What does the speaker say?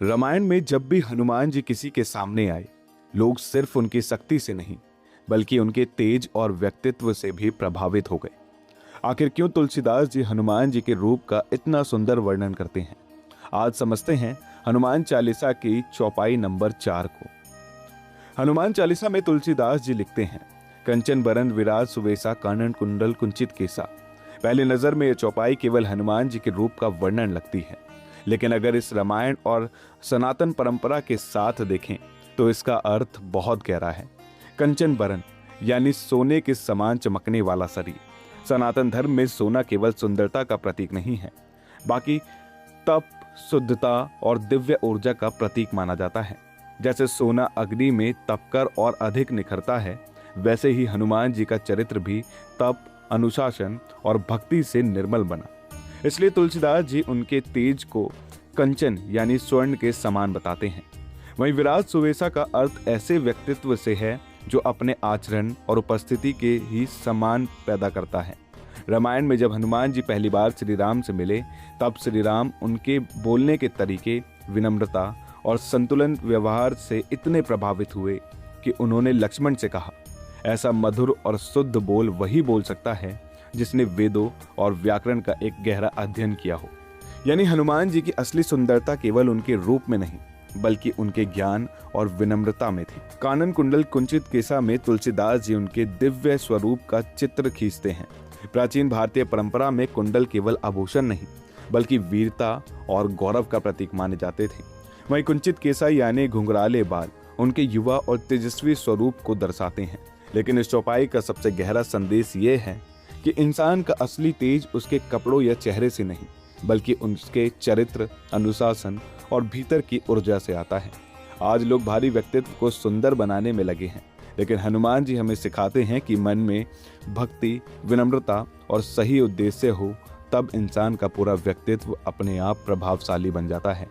रामायण में जब भी हनुमान जी किसी के सामने आए, लोग सिर्फ उनकी शक्ति से नहीं बल्कि उनके तेज और व्यक्तित्व से भी प्रभावित हो गए। आखिर क्यों तुलसीदास जी हनुमान जी के रूप का इतना सुंदर वर्णन करते हैं? आज समझते हैं हनुमान चालीसा की चौपाई नंबर 4 को। हनुमान चालीसा में तुलसीदास जी लिखते हैं, कंचन बरन विराज सुवेसा कानन कुंडल कुंचित केसा। पहली नजर में यह चौपाई केवल हनुमान जी के रूप का वर्णन लगती है, लेकिन अगर इस रामायण और सनातन परंपरा के साथ देखें तो इसका अर्थ बहुत गहरा है। कंचन बरन यानी सोने के समान चमकने वाला शरीर। सनातन धर्म में सोना केवल सुंदरता का प्रतीक नहीं है, बाकी तप, शुद्धता और दिव्य ऊर्जा का प्रतीक माना जाता है। जैसे सोना अग्नि में तपकर और अधिक निखरता है, वैसे ही हनुमान जी का चरित्र भी तप, अनुशासन और भक्ति से निर्मल बना। इसलिए तुलसीदास जी उनके तेज को कंचन यानी स्वर्ण के समान बताते हैं। वहीं विराट सुवेसा का अर्थ ऐसे व्यक्तित्व से है जो अपने आचरण और उपस्थिति के ही सम्मान पैदा करता है। रामायण में जब हनुमान जी पहली बार श्री राम से मिले, तब श्री राम उनके बोलने के तरीके, विनम्रता और संतुलन व्यवहार से इतने प्रभावित हुए कि उन्होंने लक्ष्मण से कहा, ऐसा मधुर और शुद्ध बोल वही बोल सकता है जिसने वेदों और व्याकरण का एक गहरा अध्ययन किया हो। यानी हनुमान जी की असली सुंदरता केवल उनके रूप में नहीं बल्कि उनके ज्ञान और विनम्रता में थी। कानन कुंडल कुंचित केसा में तुलसीदास जी उनके दिव्य स्वरूप का चित्र खींचते हैं। प्राचीन भारतीय परंपरा में कुंडल केवल आभूषण नहीं बल्कि वीरता और गौरव का प्रतीक माने जाते थे। वहीं कुंचित केसा यानी घुंघराले बाल उनके युवा और तेजस्वी स्वरूप को दर्शाते हैं। लेकिन इस चौपाई का सबसे गहरा संदेश ये है कि इंसान का असली तेज उसके कपड़ों या चेहरे से नहीं बल्कि उसके चरित्र, अनुशासन और भीतर की ऊर्जा से आता है। आज लोग भारी व्यक्तित्व को सुंदर बनाने में लगे हैं, लेकिन हनुमान जी हमें सिखाते हैं कि मन में भक्ति, विनम्रता और सही उद्देश्य हो, तब इंसान का पूरा व्यक्तित्व अपने आप प्रभावशाली बन जाता है।